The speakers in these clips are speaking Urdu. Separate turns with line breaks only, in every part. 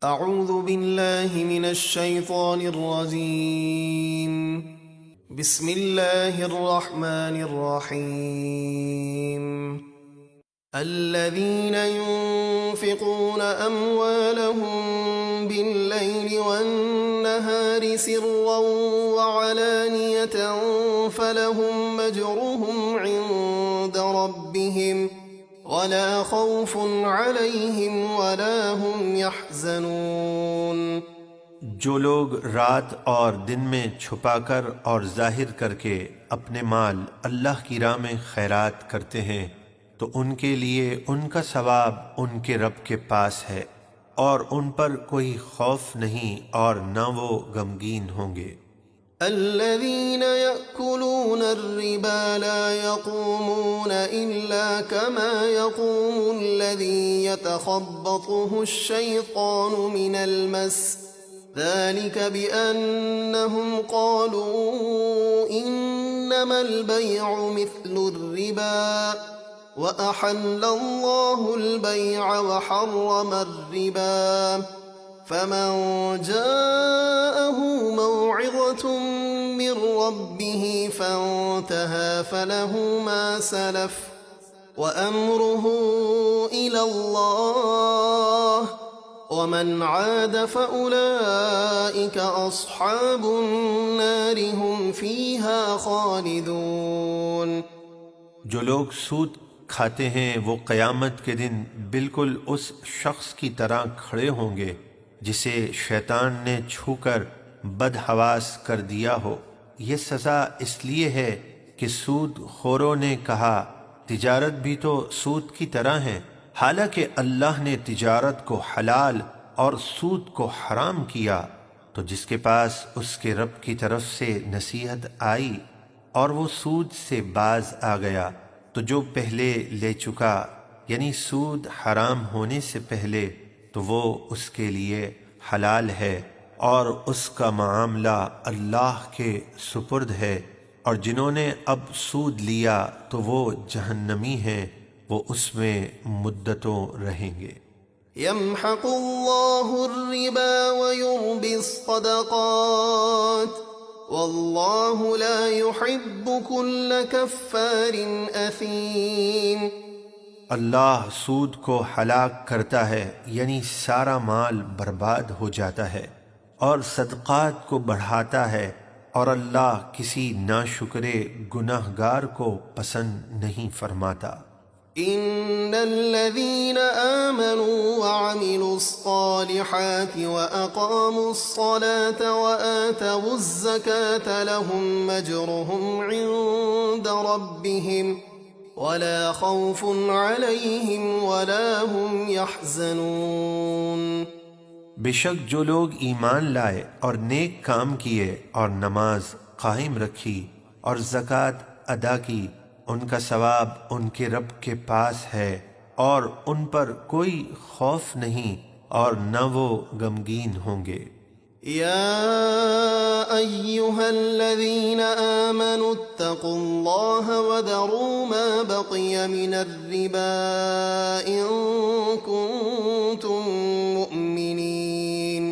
اعوذ باللہ من الشیطان الرجیم بسم اللہ الرحمن الرحیم الذین ينفقون اموالهم باللیل والنہار سرا وعلانیة فلهم اجرهم عند ربهم ولا خوف عليهم ولا هم يحزنون۔
جو لوگ رات اور دن میں چھپا کر اور ظاہر کر کے اپنے مال اللہ کی راہ میں خیرات کرتے ہیں تو ان کے لیے ان کا ثواب ان کے رب کے پاس ہے، اور ان پر کوئی خوف نہیں اور نہ وہ غمگین ہوں گے۔
الذين يأكلون الربا لا يقومون إلا كما يقوم الذي يتخبطه الشيطان من المس ذلك بأنهم قالوا إنما البيع مثل الربا وأحل الله البيع وحرم الربا فمن جاءه موعظة من ربه فانتهى فله ما سلف وأمره إلى الله ومن عاد فأولئك أصحاب النار هم فيها خالدون۔
جو لوگ سود کھاتے ہیں وہ قیامت کے دن بالکل اس شخص کی طرح کھڑے ہوں گے جسے شیطان نے چھو کر بدحواس کر دیا ہو۔ یہ سزا اس لیے ہے کہ سود خوروں نے کہا تجارت بھی تو سود کی طرح ہے، حالانکہ اللہ نے تجارت کو حلال اور سود کو حرام کیا۔ تو جس کے پاس اس کے رب کی طرف سے نصیحت آئی اور وہ سود سے باز آ گیا تو جو پہلے لے چکا، یعنی سود حرام ہونے سے پہلے، تو وہ اس کے لیے حلال ہے اور اس کا معاملہ اللہ کے سپرد ہے، اور جنہوں نے اب سود لیا تو وہ جہنمی ہیں، وہ اس میں مدتوں رہیں گے۔
يمحق الله الربا ويربي الصدقات والله لا يحب كل كفار أثيم۔
اللہ سود کو ہلاک کرتا ہے، یعنی سارا مال برباد ہو جاتا ہے، اور صدقات کو بڑھاتا ہے، اور اللہ کسی ناشکرے گناہ گار کو پسند نہیں فرماتا۔
ان الذين آمنوا وعملوا الصالحات واقاموا الصلاة وآتوا الزكاة لهم اجرهم عند ربهم ولا خوف عليهم ولا هم يحزنون۔
بے شک جو لوگ ایمان لائے اور نیک کام کیے اور نماز قائم رکھی اور زکوٰۃ ادا کی، ان کا ثواب ان کے رب کے پاس ہے، اور ان پر کوئی خوف نہیں اور نہ وہ غمگین ہوں گے۔
یا ایہا الذین آمنوا اتقوا اللہ وذروا ما بقی من الربا ان کنتم مؤمنین۔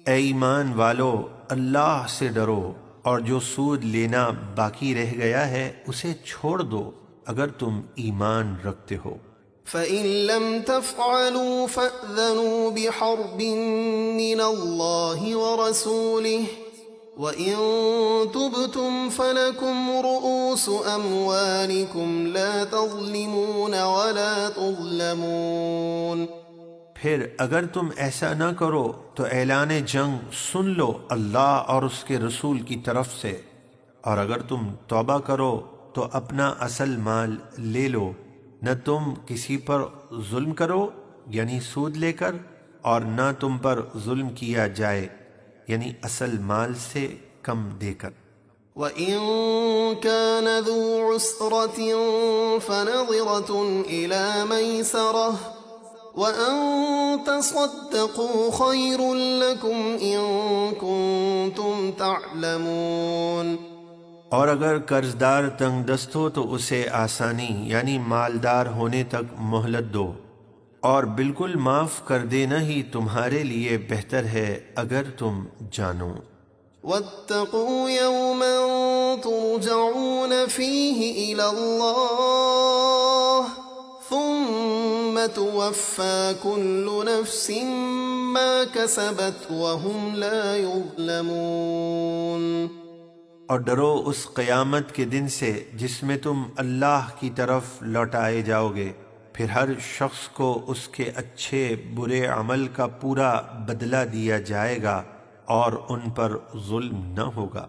اے ایمان والو، اللہ سے ڈرو اور جو سود لینا باقی رہ گیا ہے اسے چھوڑ دو اگر تم ایمان رکھتے ہو۔
فَإِن لَّمْ تَفْعَلُوا فَأْذَنُوا بِحَرْبٍ مِّنَ اللَّهِ وَرَسُولِهِ وَإِن تُبْتُمْ فَلَكُمْ رُءُوسُ أَمْوَالِكُمْ لَا تَظْلِمُونَ وَلَا تُظْلَمُونَ۔
پھر اگر تم ایسا نہ کرو تو اعلان جنگ سن لو اللہ اور اس کے رسول کی طرف سے، اور اگر تم توبہ کرو تو اپنا اصل مال لے لو، نہ تم کسی پر ظلم کرو یعنی سود لے کر، اور نہ تم پر ظلم کیا جائے یعنی اصل مال سے کم دے کر۔
وَإِن كَانَ ذُو عُسْرَةٍ فَنَظِرَةٌ إِلَى مَيْسَرَةٍ وَأَن تَصَدَّقُوا خَيْرٌ لَّكُمْ إِن كُنتُمْ تَعْلَمُونَ۔
اور اگر قرضدار تنگ دست ہو تو اسے آسانی یعنی مالدار ہونے تک مہلت دو، اور بالکل معاف کر دینا ہی تمہارے لیے بہتر ہے اگر تم جانو۔
واتقوا يوما ترجعون فيه إلى الله ثم توفى كل نفس ما كسبت وهم لا يظلمون۔
اور ڈرو اس قیامت کے دن سے جس میں تم اللہ کی طرف لوٹائے جاؤ گے، پھر ہر شخص کو اس کے اچھے برے عمل کا پورا بدلہ دیا جائے گا اور ان پر ظلم نہ ہوگا۔